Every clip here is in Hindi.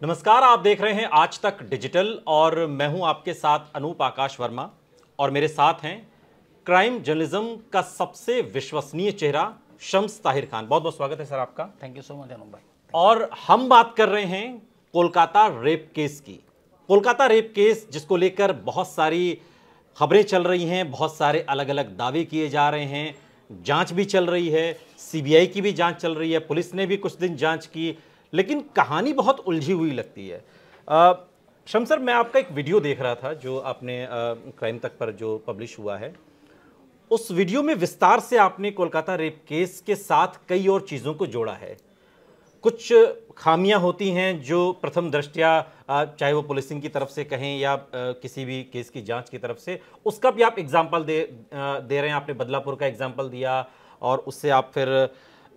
नमस्कार, आप देख रहे हैं आज तक डिजिटल और मैं हूं आपके साथ अनूप आकाश वर्मा। और मेरे साथ हैं क्राइम जर्नलिज्म का सबसे विश्वसनीय चेहरा शम्स ताहिर खान। बहुत बहुत स्वागत है सर आपका। Thank you so much Anoop भाई। और हम बात कर रहे हैं कोलकाता रेप केस की। कोलकाता रेप केस जिसको लेकर बहुत सारी खबरें चल रही हैं, बहुत सारे अलग अलग दावे किए जा रहे हैं, जांच भी चल रही है, सीबीआई की भी जांच चल रही है, पुलिस ने भी कुछ दिन जांच की, लेकिन कहानी बहुत उलझी हुई लगती है। शम्स सर, मैं आपका एक वीडियो देख रहा था जो आपने क्राइम तक पर जो पब्लिश हुआ है। उस वीडियो में विस्तार से आपने कोलकाता रेप केस के साथ कई और चीज़ों को जोड़ा है। कुछ खामियां होती हैं जो प्रथम दृष्टया चाहे वो पुलिसिंग की तरफ से कहें या किसी भी केस की जांच की तरफ से, उसका भी आप एग्जाम्पल दे रहे हैं। आपने बदलापुर का एग्जाम्पल दिया और उससे आप फिर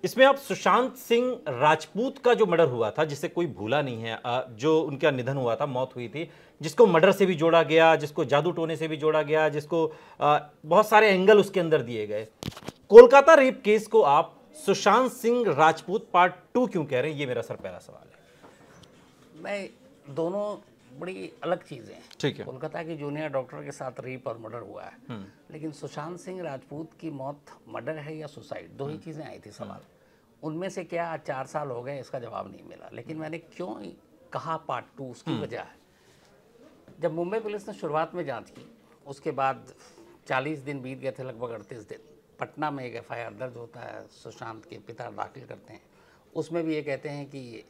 इसमें आप सुशांत सिंह राजपूत का जो मर्डर हुआ था, जिसे कोई भूला नहीं है, जो उनका निधन हुआ था, मौत हुई थी, जिसको मर्डर से भी जोड़ा गया, जिसको जादू टोने से भी जोड़ा गया, जिसको बहुत सारे एंगल उसके अंदर दिए गए। कोलकाता रेप केस को आप सुशांत सिंह राजपूत पार्ट 2 क्यों कह रहे हैं? ये मेरा सर पहला सवाल है। मैं दोनों बड़ी अलग चीज़ें हैं। ठीक है। कोलकाता की जूनियर डॉक्टर के साथ रेप और मर्डर हुआ है, लेकिन सुशांत सिंह राजपूत की मौत मर्डर है या सुसाइड, दो ही चीज़ें आई थी सवाल। उनमें से क्या आज 4 साल हो गए, इसका जवाब नहीं मिला। लेकिन मैंने क्यों कहा पार्ट 2, उसकी वजह है। जब मुंबई पुलिस ने शुरुआत में जाँच की, उसके बाद 40 दिन बीत गए थे, लगभग 38 दिन। पटना में एक एफआईआर दर्ज होता है, सुशांत के पिता दाखिल करते हैं। उसमें भी ये कहते हैं कि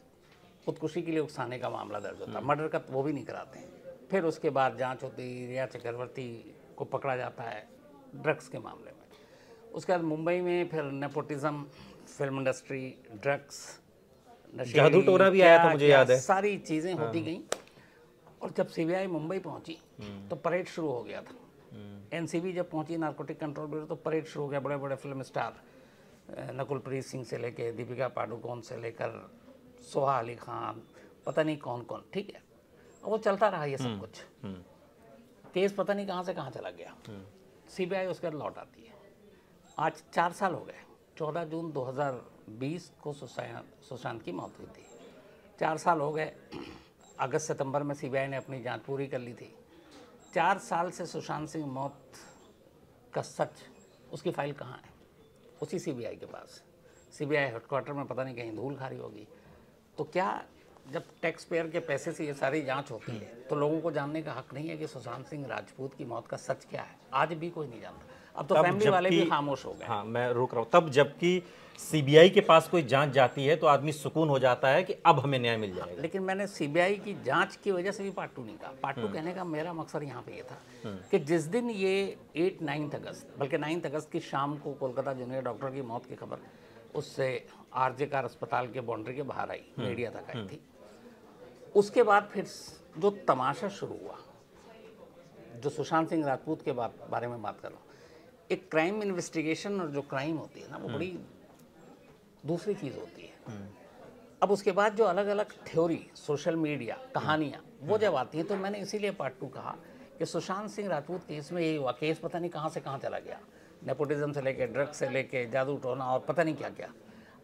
खुदकुशी के लिए उकसाने का मामला दर्ज होता है, मर्डर का वो भी नहीं कराते हैं। फिर उसके बाद जांच होती, रिया चक्रवर्ती को पकड़ा जाता है ड्रग्स के मामले में। उसके बाद मुंबई में फिर नेपोटिज्म, फिल्म इंडस्ट्री, ड्रग्स, जादू टोना भी आया था, मुझे याद है। सारी चीज़ें होती गई। और जब सीबीआई मुंबई पहुंची तो परेड शुरू हो गया था। एनसीबी जब पहुंची, नारकोटिक कंट्रोल ब्यूरो, तो परेड शुरू हो गया। बड़े बड़े फिल्म स्टार, नकुलप्रीत सिंह से लेकर दीपिका पादुकोण से लेकर सोहा अली खान, पता नहीं कौन कौन, ठीक है। और वो चलता रहा ये सब कुछ। केस पता नहीं कहाँ से कहाँ चला गया। सीबीआई उसके बाद लौट आती है। आज 4 साल हो गए। 14 जून 2020 को सुशांत की मौत हुई थी। 4 साल हो गए। अगस्त सितंबर में सीबीआई ने अपनी जांच पूरी कर ली थी। 4 साल से सुशांत सिंह मौत का सच, उसकी फाइल कहाँ है? उसी सीबीआई के पास। सीबीआई हेडक्वार्टर में पता नहीं कहीं धूल खारी होगी। तो क्या जब टैक्स पेयर के पैसे से ये सारी जांच होती है तो लोगों को जानने का हक नहीं है कि सुशांत सिंह राजपूत की मौत का सच क्या है? आज भी कोई नहीं जानता। अब तो फैमिली वाले भी खामोश हो गए। हाँ, मैं रोक रहा हूँ। तब जबकि सीबीआई के पास कोई जांच जाती है तो आदमी सुकून हो जाता है कि अब हमें न्याय मिल जाएगा। लेकिन मैंने सीबीआई की जांच की वजह से भी पार्ट 2 नहीं कहा। पार्ट 2 कहने का मेरा मकसद यहाँ पे ये था कि जिस दिन ये 8-9 अगस्त, बल्कि 9 अगस्त की शाम को कोलकाता जूनियर डॉक्टर की मौत की खबर उससे आरजे कार अस्पताल के बाउंड्री के बाहर आई, मीडिया तक आई थी। उसके बाद फिर जो तमाशा शुरू हुआ, जो सुशांत सिंह राजपूत के बारे में बात कर रहा हूँ, एक क्राइम इन्वेस्टिगेशन और जो क्राइम होती है ना, वो बड़ी दूसरी चीज़ होती है। अब उसके बाद जो अलग अलग थ्योरी, सोशल मीडिया, कहानियाँ, वो जब आती हैं तो मैंने इसीलिए पार्ट 2 कहा कि सुशांत सिंह राजपूत केस में यही हुआ। केस पता नहीं कहाँ से कहाँ चला गया, नेपोटिज्म से लेके, ड्रग्स से लेके, जादू टोना और पता नहीं क्या क्या।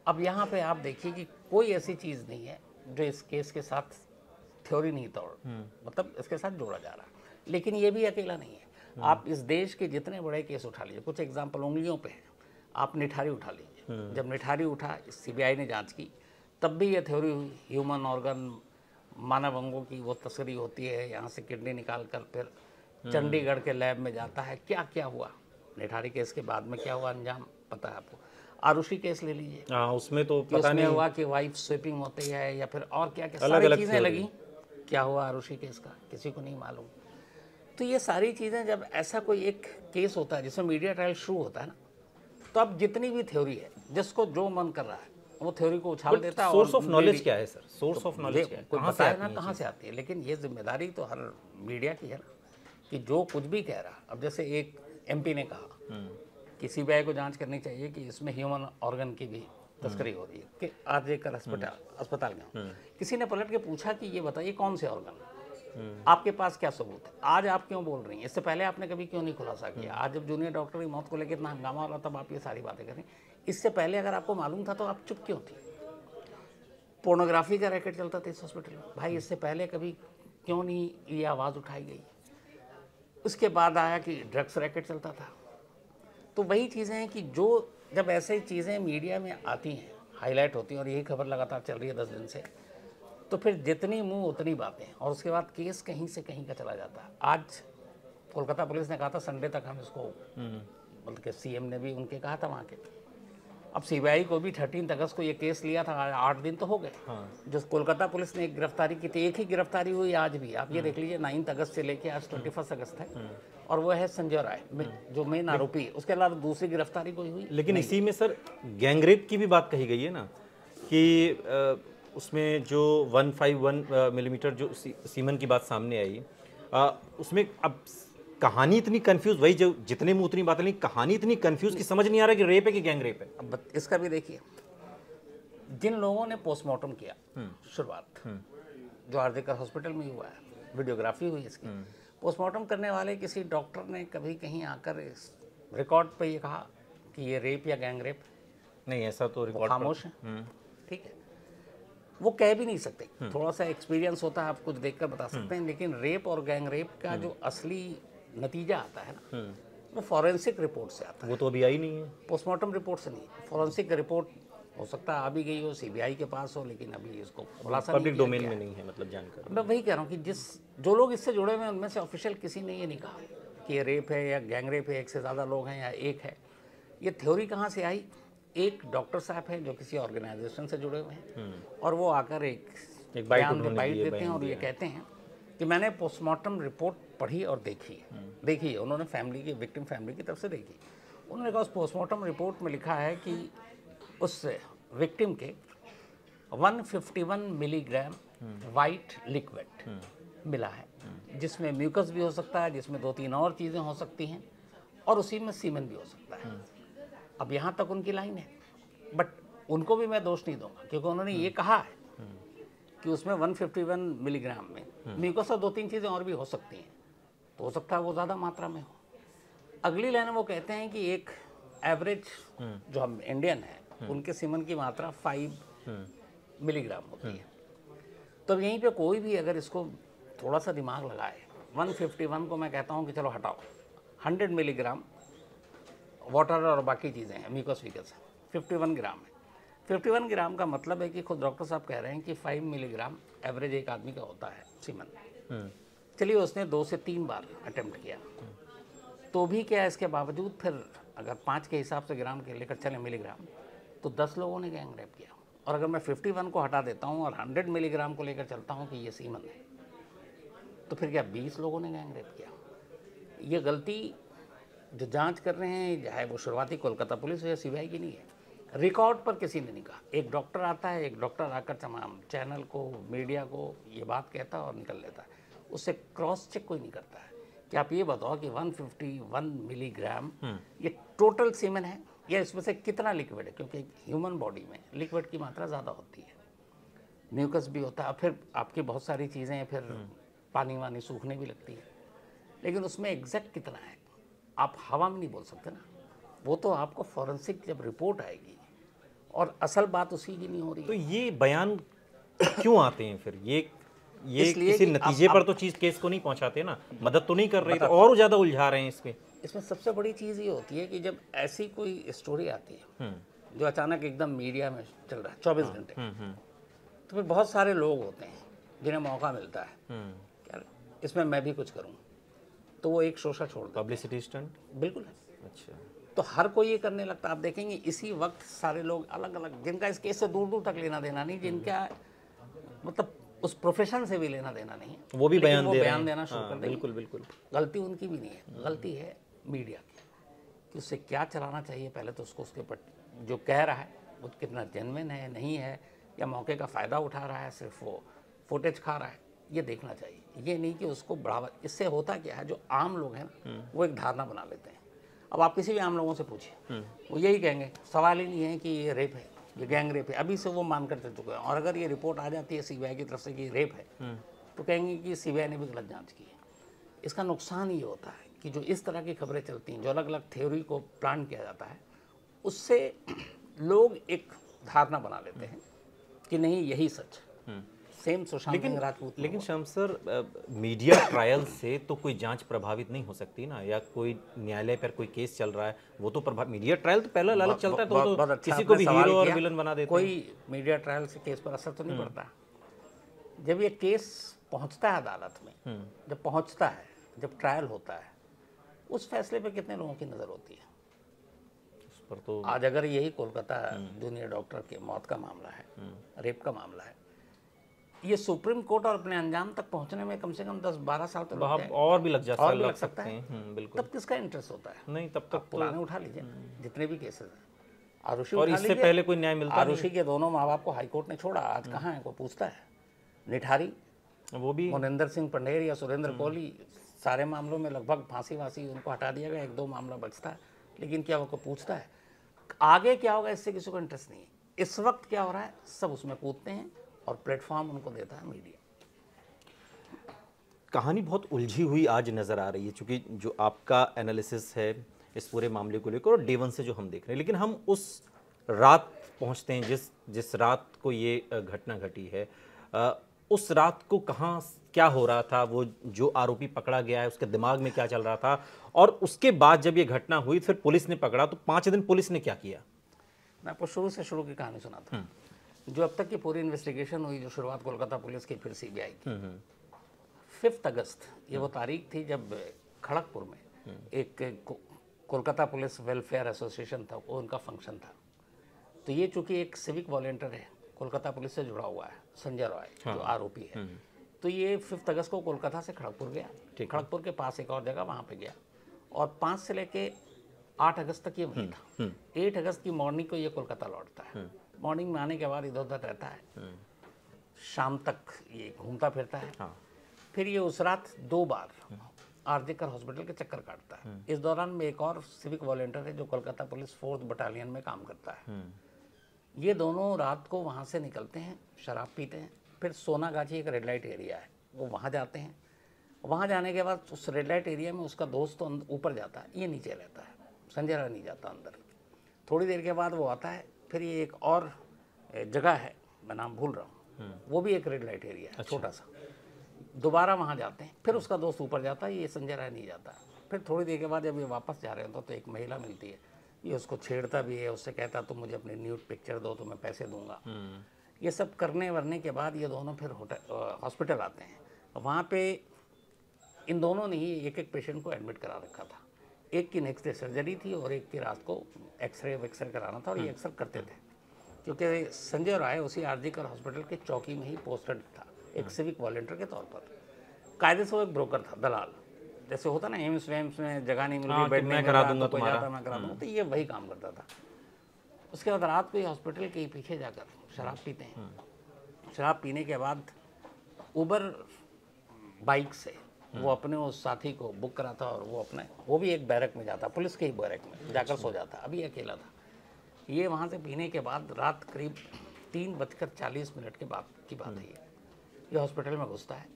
अब यहाँ पे आप देखिए कि कोई ऐसी चीज़ नहीं है जो इस केस के साथ थ्योरी नहीं तोड़, मतलब इसके साथ जोड़ा जा रहा है। लेकिन ये भी अकेला नहीं है। आप इस देश के जितने बड़े केस उठा लीजिए, कुछ एग्जाम्पल उंगलियों पे है। आप निठारी उठा लीजिए। जब निठारी उठा, सीबीआई ने जांच की, तब भी ये थ्योरी हुई ह्यूमन ऑर्गन, मानव अंगों की वो तस्करी होती है, यहाँ से किडनी निकाल कर फिर चंडीगढ़ के लैब में जाता है। क्या क्या हुआ निठारी केस के बाद में, क्या हुआ अंजाम पता है आपको। आरुषि केस ले लीजिए, उसमें तो पता नहीं हुआ कि वाइफ स्वीपिंग होती है या फिर और क्या क्या सारी चीज़ें लगी। क्या हुआ आरुषि केस का किसी को नहीं मालूम। तो ये सारी चीज़ें, जब ऐसा कोई एक केस होता है जिसमें मीडिया ट्रायल शुरू होता है ना, तो अब जितनी भी थ्योरी है, जिसको जो मन कर रहा है वो थ्योरी को उछाल देता है। सोर्स ऑफ नॉलेज क्या है सर? सोर्स ऑफ नॉलेज क्या है? कोई बताए ना कहाँ से आती है। लेकिन ये जिम्मेदारी तो हर मीडिया की है ना, कि जो कुछ भी कह रहा। अब जैसे एक एमपी ने कहा कि सीबीआई को जांच करनी चाहिए कि इसमें ह्यूमन ऑर्गन की भी तस्करी हो रही है, कि आरजे कर अस्पताल में किसी ने पलट के पूछा कि ये बताइए कौन से ऑर्गन, आपके पास क्या सबूत है, आज आप क्यों बोल रही हैं? इससे पहले आपने कभी क्यों नहीं खुलासा किया? आज जब जूनियर डॉक्टर की मौत को लेकर इतना हंगामा हो रहा, तब आप ये सारी बातें करें। इससे पहले अगर आपको मालूम था तो आप चुप क्यों थी? पोर्नोग्राफी का रैकेट चलता था इस हॉस्पिटल में। भाई इससे पहले कभी क्यों नहीं ये आवाज़ उठाई गई? उसके बाद आया कि ड्रग्स रैकेट चलता था। तो वही चीज़ें हैं कि जो जब ऐसे चीज़ें मीडिया में आती हैं, हाईलाइट होती हैं, और यही खबर लगातार चल रही है 10 दिन से, तो फिर जितनी मुंह उतनी बातें, और उसके बाद केस कहीं से कहीं का चला जाता है। आज कोलकाता पुलिस ने कहा था संडे तक हम इसको, बल्कि सीएम ने भी उनके कहा था वहाँ के। अब सीबीआई को भी 13 अगस्त को ये केस लिया था, 8 दिन तो हो गए। जो कोलकाता पुलिस ने एक गिरफ्तारी की थी, एक ही गिरफ्तारी हुई आज भी। आप ये देख लीजिए 9 अगस्त से लेके आज 21 अगस्त है, और वो है संजय राय जो मेन आरोपी है। उसके अलावा दूसरी गिरफ्तारी कोई हुई? लेकिन इसी में सर गैंगरेप की भी बात कही गई है ना, कि उसमें जो 151 मिलीमीटर जो सीमन की बात सामने आई, उसमें अब कहानी इतनी कंफ्यूज, वही जो जितने मुंह उतनी बातें, नहीं कहानी इतनी कंफ्यूज कि समझ नहीं आ रहा कि रेप है कि गैंगरेप है। अब इसका भी देखिए, जिन लोगों ने पोस्टमार्टम किया शुरुआत, जो आरजीकर हॉस्पिटल में हुआ है, वीडियोग्राफी हुई इसकी, पोस्टमार्टम करने वाले किसी डॉक्टर ने कभी कहीं आकर इस रिकॉर्ड पे ये कहा कि ये रेप या गैंगरेप? नहीं, ऐसा तो रिकॉर्ड खामोश है। ठीक है, वो कह भी नहीं सकते। थोड़ा सा एक्सपीरियंस होता है, आप कुछ देखकर बता सकते हैं, लेकिन रेप और गैंगरेप का जो असली नतीजा आता है ना, वो फॉरेंसिक रिपोर्ट से आता है। वो तो अभी आई नहीं है, पोस्टमार्टम रिपोर्ट से नहीं। फॉरेंसिक रिपोर्ट हो सकता है आ भी गई हो, सीबीआई के पास हो, लेकिन अभी इसको खुलासा पब्लिक डोमेन में नहीं है, मतलब जानकारी। मैं वही कह रहा हूँ कि जो लोग इससे जुड़े हुए हैं उनमें से ऑफिशियल किसी ने ये नहीं कहा कि ये रेप है या गैंगरेप है, एक से ज़्यादा लोग हैं या एक है। ये थ्योरी कहाँ से आई? एक डॉक्टर साहब हैं जो किसी ऑर्गेनाइजेशन से जुड़े हुए हैं, और वो आकर एक बाइट देते हैं और ये कहते हैं कि मैंने पोस्टमार्टम रिपोर्ट पढ़ी और देखी है। उन्होंने फैमिली की, विक्टिम फैमिली की तरफ से देखी। उन्होंने कहा उस पोस्टमार्टम रिपोर्ट में लिखा है कि उस विक्टिम के 151 मिलीग्राम वाइट लिक्विड मिला है, जिसमें म्यूकस भी हो सकता है, जिसमें 2-3 और चीज़ें हो सकती हैं, और उसी में सीमेन भी हो सकता है। अब यहाँ तक उनकी लाइन है, बट उनको भी मैं दोष नहीं दूंगा, क्योंकि उन्होंने ये कहा है कि उसमें 151 मिलीग्राम में म्यूकस और 2-3 चीज़ें और भी हो सकती हैं, तो हो सकता है वो ज़्यादा मात्रा में हो। अगली लाइन वो कहते हैं कि एक एवरेज जो हम इंडियन है, उनके सीमन की मात्रा 5 मिलीग्राम होती है। तो यहीं पे कोई भी अगर इसको थोड़ा सा दिमाग लगाए, 151 को मैं कहता हूँ कि चलो हटाओ, 100 मिलीग्राम वाटर और बाकी चीज़ें हैं, म्यूकस वीकस है, 51 ग्राम है। 51 ग्राम का मतलब है कि खुद डॉक्टर साहब कह रहे हैं कि 5 मिलीग्राम एवरेज एक आदमी का होता है सीमन। चलिए उसने 2 से 3 बार अटेम्प्ट किया, तो भी क्या इसके बावजूद फिर अगर 5 के हिसाब से ग्राम के लेकर चले मिलीग्राम, तो 10 लोगों ने गैंग रेप किया। और अगर मैं 51 को हटा देता हूँ और 100 मिलीग्राम को लेकर चलता हूँ कि ये सीमन है, तो फिर क्या 20 लोगों ने गैंग रेप किया? ये गलती जो जांच कर रहे हैं, चाहे वो शुरुआती कोलकाता पुलिस हो या सीबीआई की, नहीं है। रिकॉर्ड पर किसी ने नहीं कहा। एक डॉक्टर आता है, एक डॉक्टर आकर तमाम चैनल को, मीडिया को ये बात कहता है और निकल लेता है, उससे क्रॉस चेक कोई नहीं करता है कि आप ये बताओ कि 151 मिलीग्राम ये टोटल सीमेन है या इसमें से कितना लिक्विड है, क्योंकि ह्यूमन बॉडी में लिक्विड की मात्रा ज़्यादा होती है, म्यूकस भी होता है, फिर आपकी बहुत सारी चीज़ें, फिर पानी वानी सूखने भी लगती है, लेकिन उसमें एग्जैक्ट कितना है आप हवा में नहीं बोल सकते ना। वो तो आपको फॉरेंसिक जब रिपोर्ट आएगी, और असल बात उसी की नहीं हो रही। तो ये बयान क्यों आते हैं फिर? ये किसी नतीजे पर तो चीज केस को नहीं पहुंचाते ना, मदद तो नहीं कर रही, तो और ज्यादा उलझा रहे हैं इसके। इसमें सबसे बड़ी चीज़ ये होती है कि जब ऐसी कोई स्टोरी आती है जो अचानक एकदम मीडिया में चल रहा है 24 घंटे, तो फिर बहुत सारे लोग होते हैं जिन्हें मौका मिलता है यार इसमें मैं भी कुछ करूँ, तो वो एक शोषा छोड़ दो। पब्लिसिटी स्टंट बिल्कुल है। अच्छा, तो हर कोई ये करने लगता है। आप देखेंगे इसी वक्त सारे लोग अलग अलग, जिनका इस केस से दूर दूर तक लेना देना नहीं, जिनका मतलब उस प्रोफेशन से भी लेना देना नहीं है, वो भी बयान देना शुरू कर देंगे। बिल्कुल बिल्कुल। गलती उनकी भी नहीं है, गलती है मीडिया की कि उससे क्या चलाना चाहिए। पहले तो उसको उसके ऊपर जो कह रहा है वो कितना जेन्युइन है, नहीं है, या मौके का फ़ायदा उठा रहा है, सिर्फ वो फुटेज खा रहा है, ये देखना चाहिए। ये नहीं कि उसको बढ़ावा। इससे होता क्या है, जो आम लोग हैं ना वो एक धारणा बना लेते हैं। अब आप किसी भी आम लोगों से पूछिए, वो यही कहेंगे, सवाल ही नहीं है कि ये रेप है, ये गैंग रेप है, अभी से वो मान कर चल चुके हैं। और अगर ये रिपोर्ट आ जाती है सीबीआई की तरफ से कि रेप है, तो कहेंगे कि सीबीआई ने भी गलत जांच की है। इसका नुकसान ये होता है कि जो इस तरह की खबरें चलती हैं, जो अलग अलग थ्योरी को प्लान किया जाता है, उससे लोग एक धारणा बना लेते हैं कि नहीं यही सच। सेम सुशांत सिंह राजपूत। लेकिन शम्स सर, मीडिया ट्रायल से तो कोई जांच प्रभावित नहीं हो सकती ना, या कोई न्यायालय पर कोई केस चल रहा है वो तो मीडिया ट्रायल तो पहला लालच चलता है तो अच्छा किसी को भी हीरो और विलन बना देते हैं। कोई मीडिया ट्रायल से केस पर असर तो नहीं पड़ता। जब ये केस पहुंचता है अदालत में, जब पहुंचता है, जब ट्रायल होता है, उस फैसले पे कितने लोगों की नज़र होती है उस पर तो। आज अगर यही कोलकाता जूनियर डॉक्टर के मौत का मामला है, रेप का मामला है, ये सुप्रीम कोर्ट और अपने अंजाम तक पहुंचने में कम से कम 10-12 साल तो लगते हैं, और भी लग जाता है, और भी लग सकता है। बिल्कुल। तब किसका इंटरेस्ट होता है? नहीं, तब तक पुराने उठा लीजिए जितने भी केसेस हैं, आरुषि और उठा इससे लीजिए। पहले कोई न्याय मिलता आरुषि के दोनों माँ बाप को हाईकोर्ट ने छोड़ा, आज कहाँ है कोई पूछता है? निठारी, वो भी मोनिंदर सिंह पंडेर या सुरेंद्र कोहली, सारे मामलों में लगभग फांसी वासी उनको हटा दिया गया, 1-2 मामला बचता है, लेकिन क्या वो कोई पूछता है? आगे क्या होगा इससे किसी को इंटरेस्ट नहीं है। इस वक्त क्या हो रहा है, सब उसमें कूदते हैं और प्लेटफॉर्म उनको देता है मीडिया। कहानी बहुत उलझी हुई आज नज़र आ रही है, क्योंकि जो आपका एनालिसिस है इस पूरे मामले को लेकर और डे वन से जो हम देख रहे हैं, लेकिन हम उस रात पहुंचते हैं जिस रात को ये घटना घटी है। उस रात को कहाँ क्या हो रहा था, वो जो आरोपी पकड़ा गया है उसके दिमाग में क्या चल रहा था, और उसके बाद जब ये घटना हुई फिर पुलिस ने पकड़ा तो 5 दिन पुलिस ने क्या किया? मैं आपको शुरू की कहानी सुनाता हूँ। जो अब तक की पूरी इन्वेस्टिगेशन हुई, जो शुरुआत कोलकाता पुलिस की, फिर सीबीआई की। 5 अगस्त ये वो तारीख थी जब खड़गपुर में एक कोलकाता पुलिस वेलफेयर एसोसिएशन था, वो उनका फंक्शन था। तो ये चूंकि एक सिविक वॉलेंटियर है, कोलकाता पुलिस से जुड़ा हुआ है, संजय रॉय जो आरोपी है, तो ये 5 अगस्त को कोलकाता से खड़गपुर गया, खड़गपुर के पास एक और जगह वहाँ पे गया, और 5 से लेके 8 अगस्त तक ये वहीं था। 8 अगस्त की मॉर्निंग को ये कोलकाता लौटता है। मॉर्निंग में आने के बाद इधर उधर रहता है, शाम तक ये घूमता फिरता है। फिर ये उस रात 2 बार आरजीकर हॉस्पिटल के चक्कर काटता है। इस दौरान में एक और सिविक वॉलेंटियर है जो कोलकाता पुलिस 4th बटालियन में काम करता है। ये दोनों रात को वहाँ से निकलते हैं, शराब पीते हैं, फिर सोनागाछी एक रेड लाइट एरिया है, वो वहाँ जाते हैं। वहाँ जाने के बाद उस रेड लाइट एरिया में उसका दोस्त तो ऊपर जाता है, ये नीचे रहता है, संजय राय नहीं जाता अंदर। थोड़ी देर के बाद वो आता है, फिर ये एक और जगह है, मैं नाम भूल रहा हूँ, वो भी एक रेड लाइट एरिया है, छोटा सा। दोबारा वहाँ जाते हैं, फिर उसका दोस्त ऊपर जाता है, ये संजय राय नहीं जाता। फिर थोड़ी देर के बाद जब ये वापस जा रहे होते तो एक महिला मिलती है, ये उसको छेड़ता भी है, उससे कहता तुम मुझे अपनी न्यूड पिक्चर दो तो मैं पैसे दूंगा। ये सब करने वरने के बाद ये दोनों फिर हॉस्पिटल आते हैं। वहाँ पे इन दोनों ने ही एक पेशेंट को एडमिट करा रखा था। एक की नेक्स्ट डे सर्जरी थी और एक की रात को एक्सरे कराना था, और ये अक्सर करते थे क्योंकि संजय राय उसी आरजीकर हॉस्पिटल के चौकी में ही पोस्टेड था, एक सिविक वॉलेंटियर के तौर पर। कायदे से वो एक ब्रोकर था, दलाल, जैसे होता ना एम्स वेम्स में जगह नहीं मिल रही, बेड नहीं मिल रहा तो कोई जाता मैं करा दूंगा, तो ये वही काम करता था। उसके बाद रात को ये हॉस्पिटल के पीछे जाकर शराब पीते हैं। शराब पीने के बाद उबर बाइक से वो अपने उस साथी को बुक कराता और वो भी एक बैरक में जाता, पुलिस के ही बैरक में जाकर सो जाता। अभी अकेला था ये। वहाँ से पीने के बाद रात करीब 3:40 के बाद की बात है, ये हॉस्पिटल में घुसता है।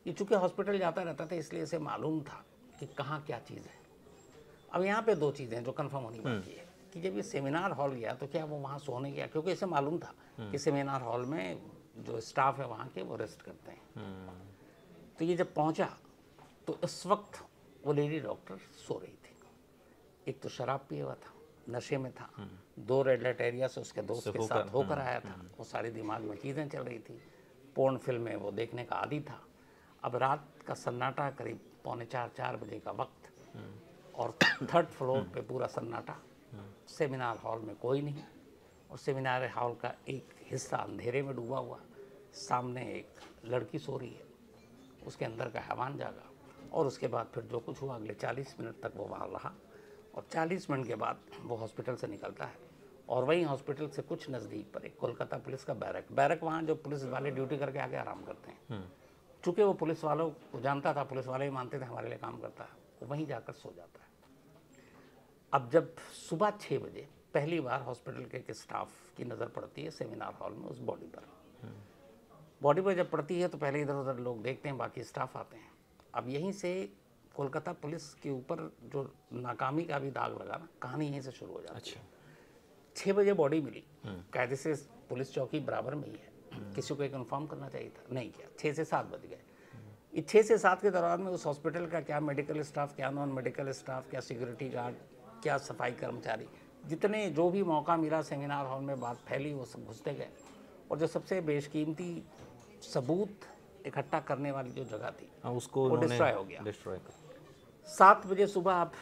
ये चूँकि हॉस्पिटल जाता रहता था इसलिए इसे मालूम था कि कहाँ क्या चीज़ है। अब यहाँ पे 2 चीज़ें जो कंफर्म होनी बाकी है कि जब ये सेमिनार हॉल गया तो क्या वो वहाँ सोने गया, क्योंकि इसे मालूम था कि सेमिनार हॉल में जो स्टाफ है वहाँ के वो रेस्ट करते हैं। तो ये जब पहुँचा तो इस वक्त वो लेडी डॉक्टर सो रही थी। एक तो शराब पिए हुआ था, नशे में था, 2 रेड लाइट एरिया से उसके दोस्त के साथ होकर आया था, वो सारी दिमाग में चीज़ें चल रही थी, पोर्न फिल्में वो देखने का आदी था। अब रात का सन्नाटा, करीब 3:45-4 बजे का वक्त, और 3rd फ्लोर पे पूरा सन्नाटा, सेमिनार हॉल में कोई नहीं, और सेमिनार हॉल का एक हिस्सा अंधेरे में डूबा हुआ, सामने एक लड़की सो रही है, उसके अंदर का हैवान जागा। और उसके बाद फिर जो कुछ हुआ, अगले 40 मिनट तक वो वहाँ रहा, और 40 मिनट के बाद वो हॉस्पिटल से निकलता है, और वहीं हॉस्पिटल से कुछ नज़दीक पर एक कोलकाता पुलिस का बैरक वहाँ जो पुलिस वाले ड्यूटी करके आके आराम करते हैं, चूँकि वो पुलिस वालों को जानता था, पुलिस वाले ही मानते थे हमारे लिए काम करता है, वो वहीं जाकर सो जाता है। अब जब सुबह 6 बजे पहली बार हॉस्पिटल के एक स्टाफ की नज़र पड़ती है सेमिनार हॉल में उस बॉडी पर जब पड़ती है तो पहले इधर उधर लोग देखते हैं, बाकी स्टाफ आते हैं। अब यहीं से कोलकाता पुलिस के ऊपर जो नाकामी का भी दाग लगा ना, कहानी यहीं से शुरू हो जाती है। 6 बजे बॉडी मिली, कायदे से पुलिस चौकी बराबर में ही है, किसी को एक इन्फॉर्म करना चाहिए था, नहीं किया। 6 से 7 बज गए। इस 6 से 7 के दौरान में उस हॉस्पिटल का क्या मेडिकल स्टाफ, क्या नॉन मेडिकल स्टाफ, क्या सिक्योरिटी गार्ड, क्या सफाई कर्मचारी, जितने जो भी मौका मिला सेमिनार हॉल में बात फैली वो सब घुसते गए। और जो सबसे बेशकीमती सबूत इकट्ठा करने वाली जो जगह थी उसको वो डिस्ट्रॉय हो गया। 7 बजे सुबह आप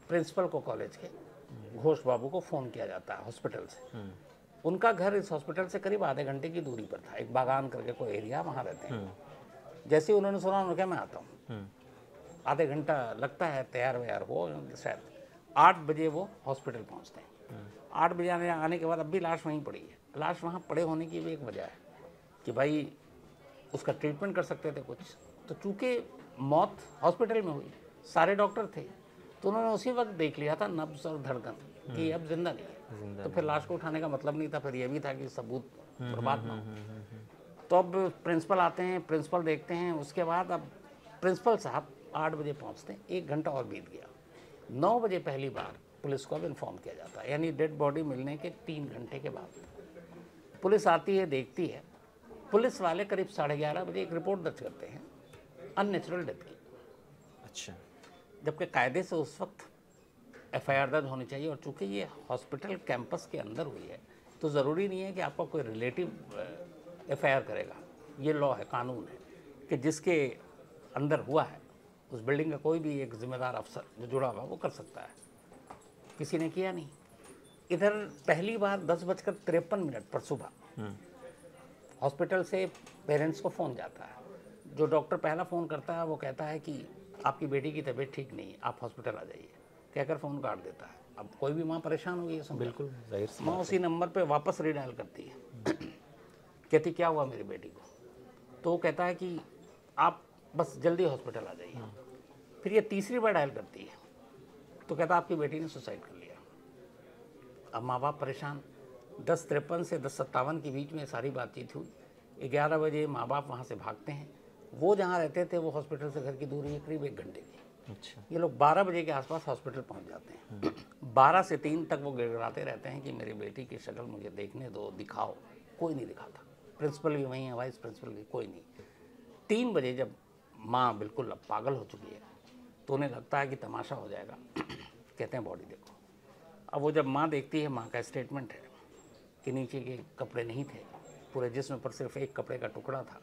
प्रिंसिपल को कॉलेज के घोष बाबू को फ़ोन किया जाता है हॉस्पिटल से। उनका घर इस हॉस्पिटल से करीब आधे घंटे की दूरी पर था, एक बागान करके कोई एरिया, वहाँ रहते हैं। जैसे ही उन्होंने सुना, उन्होंने कहा मैं आता हूँ, आधे घंटा लगता है, तैयार व्यार हो शायद। 8 बजे वो हॉस्पिटल पहुँचते हैं। 8 बजे आने के बाद अब भी लाश वहीं पड़ी है। लाश वहाँ पड़े होने की भी एक वजह है कि भाई उसका ट्रीटमेंट कर सकते थे कुछ, तो चूँकि मौत हॉस्पिटल में हुई, सारे डॉक्टर थे, तो उन्होंने उसी वक्त देख लिया था नब्ज़ और धड़कन कि अब जिंदा नहीं है। तो फिर लाश को उठाने का मतलब नहीं था, फिर ये भी था कि सबूत बर्बाद ना हो। तो अब प्रिंसिपल आते हैं, प्रिंसिपल देखते हैं, उसके बाद अब प्रिंसिपल साहब 8 बजे पहुंचते हैं। 1 घंटा और बीत गया। 9 बजे पहली बार पुलिस को अब इन्फॉर्म किया जाता है, यानी डेड बॉडी मिलने के 3 घंटे के बाद पुलिस आती है, देखती है। पुलिस वाले करीब 11:30 बजे एक रिपोर्ट दर्ज करते हैं अननेचुरल डेथ की। अच्छा। जबकि कायदे से उस वक्त FIR दर्ज होनी चाहिए, और चूंकि ये हॉस्पिटल कैंपस के अंदर हुई है तो ज़रूरी नहीं है कि आपका कोई रिलेटिव FIR करेगा। ये लॉ है, कानून है कि जिसके अंदर हुआ है उस बिल्डिंग का कोई भी एक जिम्मेदार अफसर जो जुड़ा हुआ वो कर सकता है। किसी ने किया नहीं। इधर पहली बार 10:53 पर सुबह हॉस्पिटल से पेरेंट्स को फ़ोन जाता है। जो डॉक्टर पहला फ़ोन करता है वो कहता है कि आपकी बेटी की तबीयत ठीक नहीं है, आप हॉस्पिटल आ जाइए, कहकर फ़ोन काट देता है। अब कोई भी माँ परेशान हो गई है, बिल्कुल जाहिर सी माँ उसी नंबर पे वापस रीडायल करती है। कहती क्या हुआ मेरी बेटी को, तो वो कहता है कि आप बस जल्दी हॉस्पिटल आ जाइए। फिर ये तीसरी बार डायल करती है तो कहता आपकी बेटी ने सुसाइड कर लिया। अब माँ बाप परेशान। 10:53 से 10:57 के बीच में सारी बातचीत हुई। 11 बजे माँ बाप वहाँ से भागते हैं। वो जहाँ रहते थे वो हॉस्पिटल से घर की दूरी है करीब 1 घंटे की। अच्छा। ये लोग 12 बजे के आसपास हॉस्पिटल पहुँच जाते हैं। 12 से 3 तक वो गिड़गिड़ाते रहते हैं कि मेरी बेटी की शक्ल मुझे देखने दो, दिखाओ। कोई नहीं दिखाता। प्रिंसिपल भी वहीं है, वाइस प्रिंसिपल भी, कोई नहीं। 3 बजे जब माँ बिल्कुल अब पागल हो चुकी है तो उन्हें लगता है कि तमाशा हो जाएगा। कहते हैं बॉडी देखो। अब वो जब माँ देखती है, माँ का स्टेटमेंट है कि नीचे के कपड़े नहीं थे, पूरे जिस्म पर सिर्फ एक कपड़े का टुकड़ा था,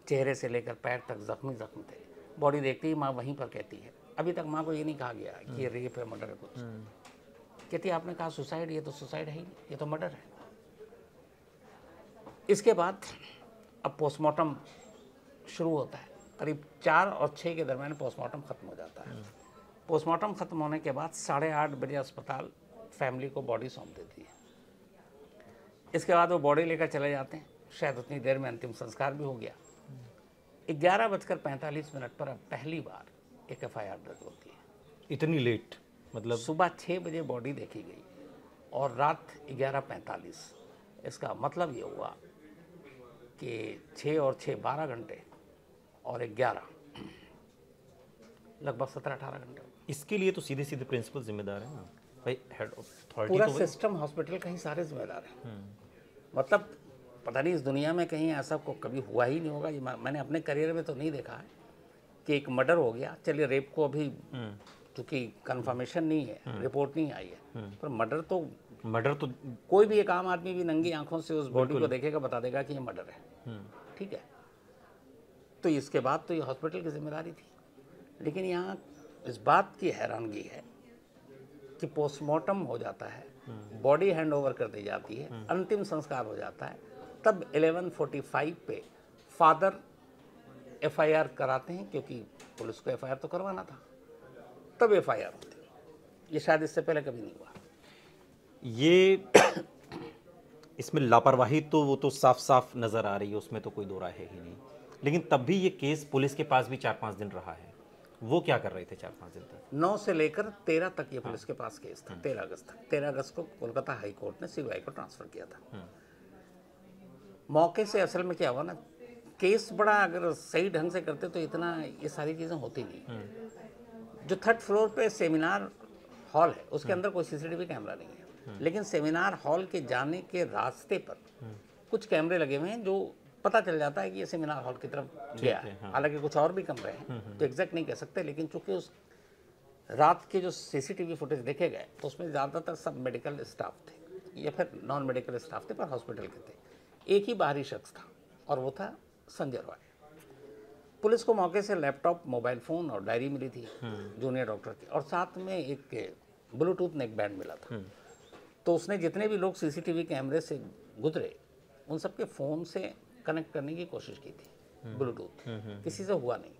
चेहरे से लेकर पैर तक जख्म थे। बॉडी देखती ही माँ वहीं पर कहती है, अभी तक माँ को ये नहीं कहा गया कि ये रेप है, मर्डर है कुछ। कहती है आपने कहा सुसाइड, ये तो सुसाइड है ही नहीं, ये तो मर्डर है। इसके बाद अब पोस्टमार्टम शुरू होता है। करीब 4 और 6 के दरमियान पोस्टमार्टम ख़त्म हो जाता है। पोस्टमार्टम ख़त्म होने के बाद 8:30 बजे अस्पताल फैमिली को बॉडी सौंप देती है। इसके बाद वो बॉडी लेकर चले जाते हैं। शायद उतनी देर में अंतिम संस्कार भी हो गया। 11:45 पर अब पहली बार एक FIR दर्ज होती है। इतनी लेट? मतलब सुबह 6 बजे बॉडी देखी गई और रात 11:45। इसका मतलब ये हुआ कि 6 और 6 12 घंटे और 11 लगभग 17-18 घंटे। इसके लिए तो सीधे सीधे प्रिंसिपल जिम्मेदार है ना भाई, हेड अथॉरिटी। पूरा सिस्टम हॉस्पिटल का ही सारे जिम्मेदार हैं। मतलब पता नहीं इस दुनिया में कहीं ऐसा को कभी हुआ ही नहीं होगा। ये मैंने अपने करियर में तो नहीं देखा है कि एक मर्डर हो गया। चलिए रेप को अभी क्योंकि कंफर्मेशन नहीं है, रिपोर्ट नहीं आई है, पर मर्डर तो कोई भी एक आम आदमी भी नंगी आंखों से उस बॉडी को देखेगा, बता देगा कि ये मर्डर है। ठीक है, तो इसके बाद तो ये हॉस्पिटल की जिम्मेदारी थी। लेकिन यहाँ इस बात की हैरानगी है कि पोस्टमार्टम हो जाता है, बॉडी हैंड ओवर कर दी जाती है, अंतिम संस्कार हो जाता है, तब 11:45 पे फादर FIR कराते हैं, क्योंकि पुलिस को FIR तो करवाना था, तब FIR होती है। ये शायद इससे पहले कभी नहीं हुआ। ये इसमें लापरवाही तो वो तो साफ साफ नज़र आ रही है, उसमें तो कोई दो राय है ही नहीं। लेकिन तब भी ये केस पुलिस के पास भी 4-5 दिन रहा है। वो क्या कर रहे थे 4-5 दिन तक? 9 से लेकर 13 तक ये पुलिस के पास केस था। 13 अगस्त तक। 13 अगस्त को कोलकाता हाई कोर्ट ने CBI को ट्रांसफ़र किया था। मौके से असल में क्या हुआ ना, केस बड़ा अगर सही ढंग से करते तो इतना ये सारी चीज़ें होती नहीं। जो 3rd फ्लोर पे सेमिनार हॉल है उसके अंदर कोई CCTV कैमरा नहीं है। लेकिन सेमिनार हॉल के जाने के रास्ते पर कुछ कैमरे लगे हुए हैं जो पता चल जाता है कि ये सेमिनार हॉल की तरफ गया है। हालांकि कुछ और भी कमरे हैं तो एग्जैक्ट नहीं कह सकते, लेकिन चूंकि उस रात के जो सीसीटीवी फुटेज देखे गए तो उसमें ज़्यादातर सब मेडिकल स्टाफ थे या फिर नॉन मेडिकल स्टाफ थे पर हॉस्पिटल के थे। एक ही बाहरी शख्स था और वो था संजय रॉय। पुलिस को मौके से लैपटॉप, मोबाइल फ़ोन और डायरी मिली थी जूनियर डॉक्टर की, और साथ में एक ब्लूटूथ नेक बैंड मिला था। तो उसने जितने भी लोग सीसीटीवी कैमरे से गुजरे उन सबके फ़ोन से कनेक्ट करने की कोशिश की थी ब्लूटूथ, किसी से हुआ नहीं।